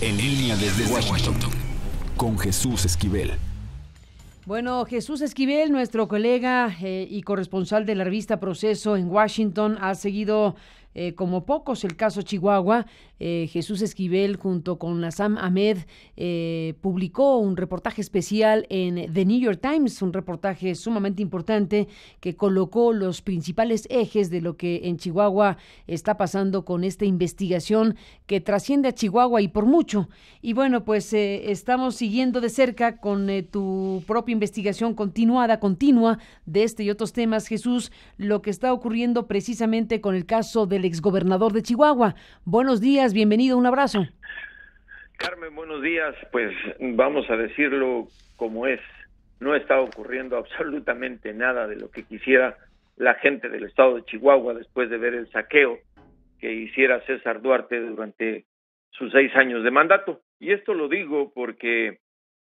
En línea desde Washington, con Jesús Esquivel. Bueno, Jesús Esquivel, nuestro colega y corresponsal de la revista Proceso en Washington, ha seguido como pocos el caso Chihuahua. Jesús Esquivel, junto con Nazam Ahmed, publicó un reportaje especial en The New York Times, un reportaje sumamente importante que colocó los principales ejes de lo que en Chihuahua está pasando con esta investigación que trasciende a Chihuahua y por mucho. Y bueno, pues estamos siguiendo de cerca con tu propia investigación continua de este y otros temas, Jesús, lo que está ocurriendo precisamente con el caso del exgobernador de Chihuahua. Buenos días, bienvenido, un abrazo. Carmen, buenos días. Pues vamos a decirlo como es. No está ocurriendo absolutamente nada de lo que quisiera la gente del estado de Chihuahua después de ver el saqueo que hiciera César Duarte durante sus 6 años de mandato. Y esto lo digo porque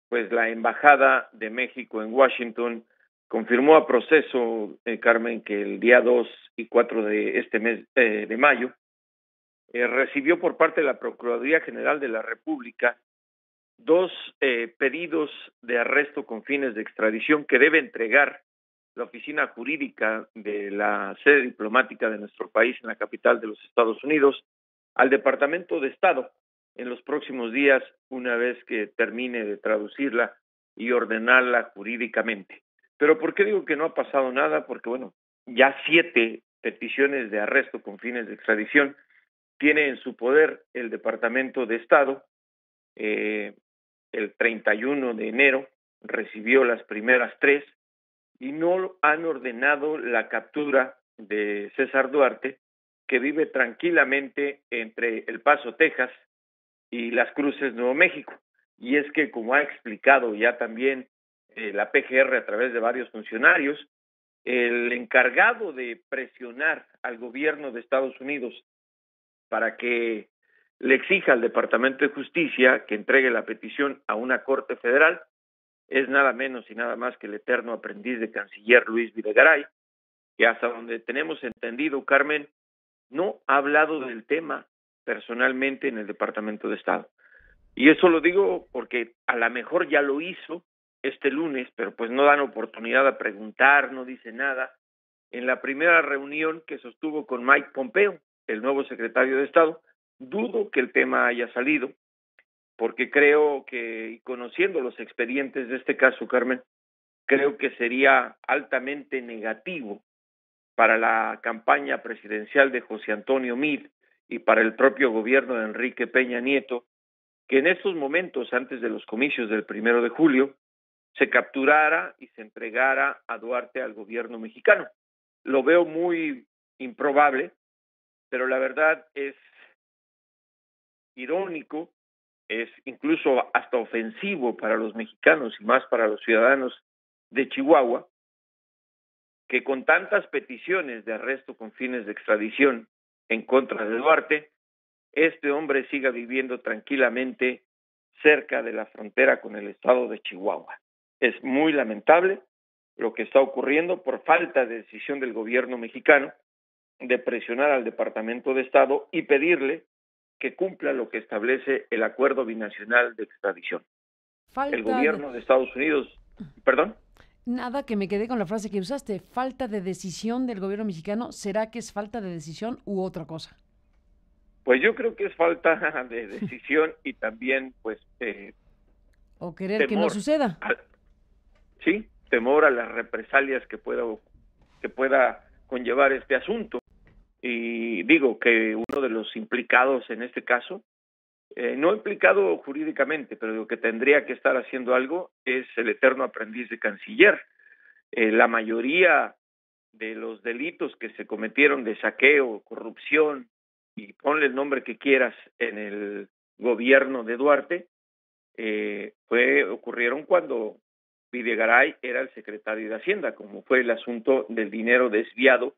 pues la Embajada de México en Washington confirmó a Proceso, Carmen, que el día 2 y 4 de este mes de mayo recibió por parte de la Procuraduría General de la República 2 pedidos de arresto con fines de extradición que debe entregar la oficina jurídica de la sede diplomática de nuestro país en la capital de los Estados Unidos al Departamento de Estado en los próximos días, una vez que termine de traducirla y ordenarla jurídicamente. Pero ¿por qué digo que no ha pasado nada? Porque, bueno, ya 7 peticiones de arresto con fines de extradición tiene en su poder el Departamento de Estado. El 31 de enero recibió las primeras 3 y no han ordenado la captura de César Duarte, que vive tranquilamente entre El Paso, Texas, y Las Cruces, Nuevo México. Y es que, como ha explicado ya también la PGR a través de varios funcionarios, el encargado de presionar al gobierno de Estados Unidos para que le exija al Departamento de Justicia que entregue la petición a una corte federal es nada menos y nada más que el eterno aprendiz de canciller Luis Videgaray, que hasta donde tenemos entendido, Carmen, no ha hablado del tema personalmente en el Departamento de Estado. Y eso lo digo porque a lo mejor ya lo hizo este lunes, pero pues no dan oportunidad a preguntar, no dice nada. En la primera reunión que sostuvo con Mike Pompeo, el nuevo secretario de Estado, dudo que el tema haya salido, porque creo que, y conociendo los expedientes de este caso, Carmen, creo que sería altamente negativo para la campaña presidencial de José Antonio Meade y para el propio gobierno de Enrique Peña Nieto, que en estos momentos, antes de los comicios del 1 de julio, se capturara y se entregara a Duarte al gobierno mexicano. Lo veo muy improbable, pero la verdad es irónico, es incluso hasta ofensivo para los mexicanos y más para los ciudadanos de Chihuahua, que con tantas peticiones de arresto con fines de extradición en contra de Duarte, este hombre siga viviendo tranquilamente cerca de la frontera con el estado de Chihuahua. Es muy lamentable lo que está ocurriendo por falta de decisión del gobierno mexicano de presionar al Departamento de Estado y pedirle que cumpla lo que establece el acuerdo binacional de extradición. El gobierno de Estados Unidos, ¿perdón? Nada, que me quedé con la frase que usaste, falta de decisión del gobierno mexicano. ¿Será que es falta de decisión u otra cosa? Pues yo creo que es falta de decisión y también, pues, o querer que no suceda. Sí, temor a las represalias que pueda conllevar este asunto. Y digo que uno de los implicados en este caso, no implicado jurídicamente, pero lo que tendría que estar haciendo algo es el eterno aprendiz de canciller. La mayoría de los delitos que se cometieron de saqueo, corrupción, y ponle el nombre que quieras en el gobierno de Duarte, ocurrieron cuando Videgaray era el secretario de Hacienda, como fue el asunto del dinero desviado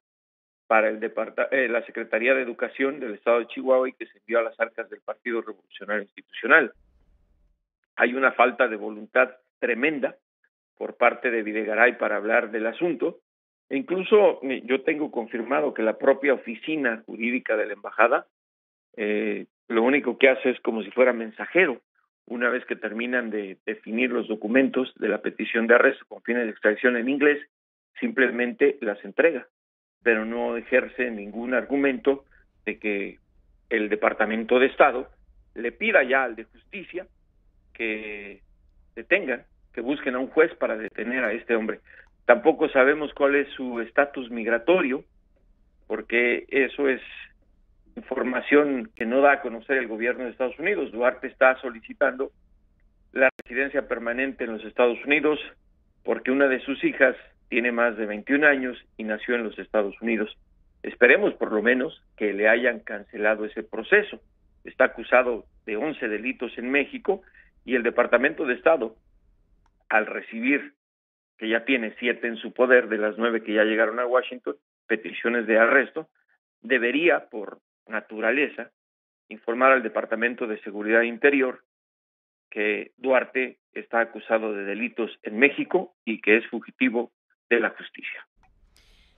para la Secretaría de Educación del Estado de Chihuahua y que se envió a las arcas del Partido Revolucionario Institucional. Hay una falta de voluntad tremenda por parte de Videgaray para hablar del asunto. E incluso yo tengo confirmado que la propia oficina jurídica de la embajada lo único que hace es como si fuera mensajero. Una vez que terminan de definir los documentos de la petición de arresto con fines de extradición en inglés, simplemente las entrega, pero no ejerce ningún argumento de que el Departamento de Estado le pida ya al de Justicia que detengan, que busquen a un juez para detener a este hombre. Tampoco sabemos cuál es su estatus migratorio, porque eso es información que no da a conocer el gobierno de Estados Unidos. Duarte está solicitando la residencia permanente en los Estados Unidos porque una de sus hijas tiene más de 21 años y nació en los Estados Unidos. Esperemos por lo menos que le hayan cancelado ese proceso. Está acusado de 11 delitos en México y el Departamento de Estado, al recibir que ya tiene 7 en su poder de las 9 que ya llegaron a Washington, peticiones de arresto, debería, por naturaleza, informar al Departamento de Seguridad Interior que Duarte está acusado de delitos en México y que es fugitivo de la justicia.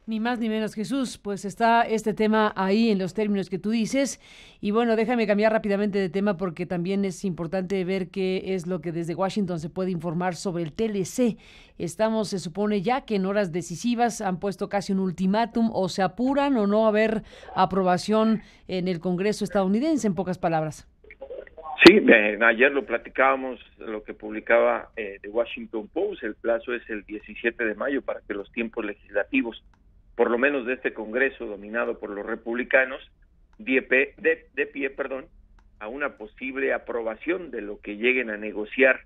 Ni más ni menos, Jesús, pues está este tema ahí en los términos que tú dices. Y bueno, déjame cambiar rápidamente de tema porque también es importante ver qué es lo que desde Washington se puede informar sobre el TLC. Estamos, se supone ya que en horas decisivas han puesto casi un ultimátum, o se apuran o no haber aprobación en el Congreso estadounidense, en pocas palabras. Sí, ayer lo platicábamos, lo que publicaba The Washington Post. El plazo es el 17 de mayo para que los tiempos legislativos, por lo menos de este Congreso dominado por los republicanos, de pie a una posible aprobación de lo que lleguen a negociar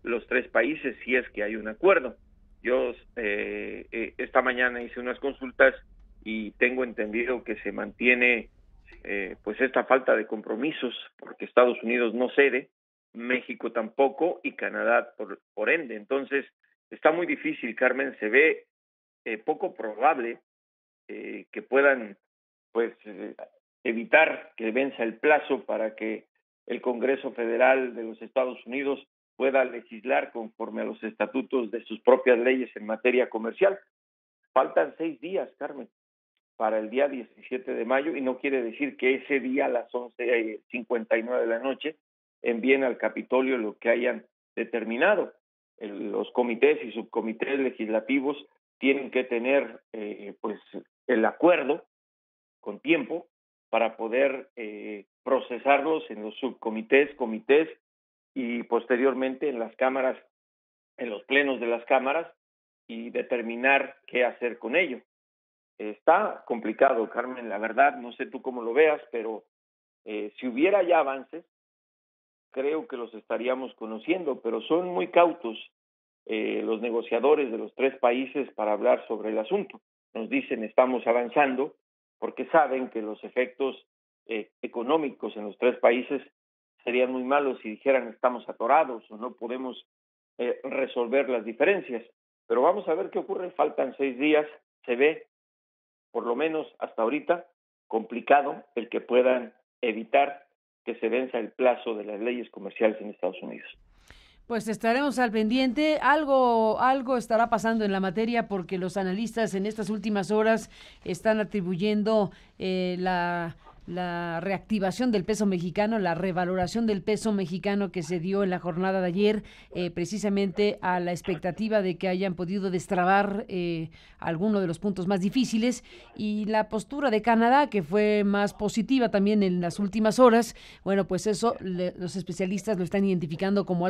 los tres países, si es que hay un acuerdo. Yo esta mañana hice unas consultas y tengo entendido que se mantiene pues esta falta de compromisos, porque Estados Unidos no cede, México tampoco y Canadá por ende. Entonces está muy difícil, Carmen. Se ve poco probable que puedan pues evitar que venza el plazo para que el Congreso Federal de los Estados Unidos pueda legislar conforme a los estatutos de sus propias leyes en materia comercial. Faltan 6 días, Carmen, para el día 17 de mayo, y no quiere decir que ese día a las 11:59 de la noche envíen al Capitolio lo que hayan determinado. Los comités y subcomités legislativos tienen que tener pues el acuerdo con tiempo para poder procesarlos en los subcomités, comités y posteriormente en las cámaras, en los plenos de las cámaras, y determinar qué hacer con ello. Está complicado, Carmen, la verdad, no sé tú cómo lo veas, pero si hubiera ya avances, creo que los estaríamos conociendo, pero son muy cautos los negociadores de los tres países para hablar sobre el asunto. Nos dicen estamos avanzando porque saben que los efectos económicos en los tres países serían muy malos si dijeran estamos atorados o no podemos resolver las diferencias. Pero vamos a ver qué ocurre. Faltan 6 días, se ve, por lo menos hasta ahorita, complicado el que puedan evitar que se venza el plazo de las leyes comerciales en Estados Unidos. Pues estaremos al pendiente. Algo estará pasando en la materia porque los analistas en estas últimas horas están atribuyendo la reactivación del peso mexicano, la revaloración del peso mexicano que se dio en la jornada de ayer, precisamente a la expectativa de que hayan podido destrabar alguno de los puntos más difíciles, y la postura de Canadá, que fue más positiva también en las últimas horas. Bueno, pues eso los especialistas lo están identificando como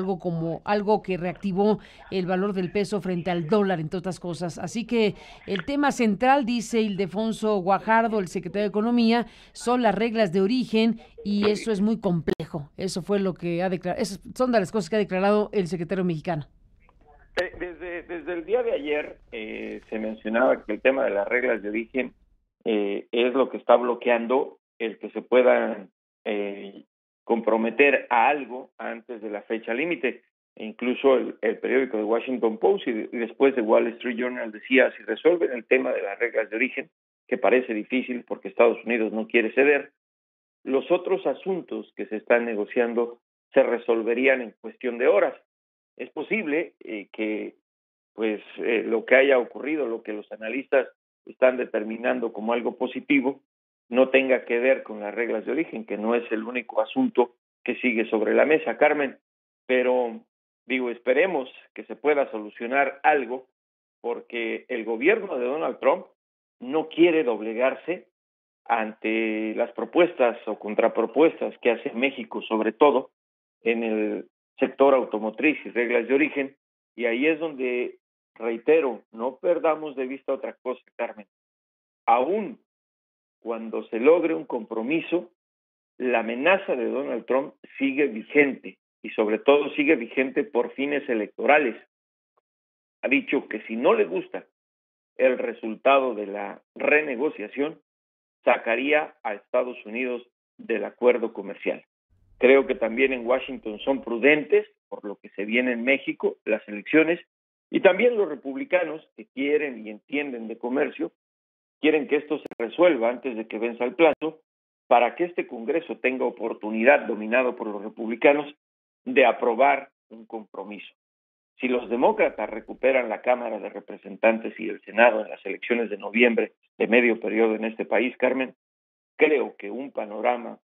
algo que reactivó el valor del peso frente al dólar, entre otras cosas. Así que el tema central, dice Ildefonso Guajardo, el secretario de Economía, son las reglas de origen, y eso es muy complejo. Eso fue lo que ha declarado, son de las cosas que ha declarado el secretario mexicano. Desde el día de ayer se mencionaba que el tema de las reglas de origen es lo que está bloqueando el que se puedan comprometer a algo antes de la fecha límite. E incluso el periódico de Washington Post y después de Wall Street Journal decía, si resuelven el tema de las reglas de origen, que parece difícil porque Estados Unidos no quiere ceder, los otros asuntos que se están negociando se resolverían en cuestión de horas. Es posible que pues lo que haya ocurrido, lo que los analistas están determinando como algo positivo, no tenga que ver con las reglas de origen, que no es el único asunto que sigue sobre la mesa, Carmen, pero digo, esperemos que se pueda solucionar algo, porque el gobierno de Donald Trump no quiere doblegarse ante las propuestas o contrapropuestas que hace México, sobre todo en el sector automotriz y reglas de origen, y ahí es donde, reitero, no perdamos de vista otra cosa, Carmen. Aún cuando se logre un compromiso, la amenaza de Donald Trump sigue vigente, y sobre todo sigue vigente por fines electorales. Ha dicho que si no le gusta el resultado de la renegociación, sacaría a Estados Unidos del acuerdo comercial. Creo que también en Washington son prudentes por lo que se viene en México, las elecciones, y también los republicanos que quieren y entienden de comercio, quieren que esto se resuelva antes de que venza el plazo, para que este Congreso tenga oportunidad, dominado por los republicanos, de aprobar un compromiso. Si los demócratas recuperan la Cámara de Representantes y el Senado en las elecciones de noviembre de medio periodo en este país, Carmen, creo que un panorama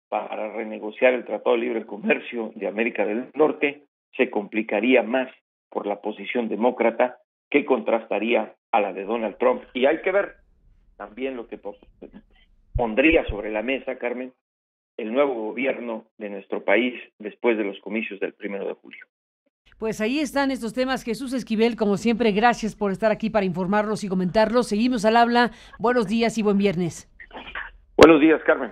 para renegociar el Tratado de Libre Comercio de América del Norte se complicaría más por la posición demócrata, que contrastaría a la de Donald Trump. Y hay que ver también lo que pondría sobre la mesa, Carmen, el nuevo gobierno de nuestro país después de los comicios del 1 de julio. Pues ahí están estos temas. Jesús Esquivel, como siempre, gracias por estar aquí para informarlos y comentarlos. Seguimos al habla. Buenos días y buen viernes. Buenos días, Carmen.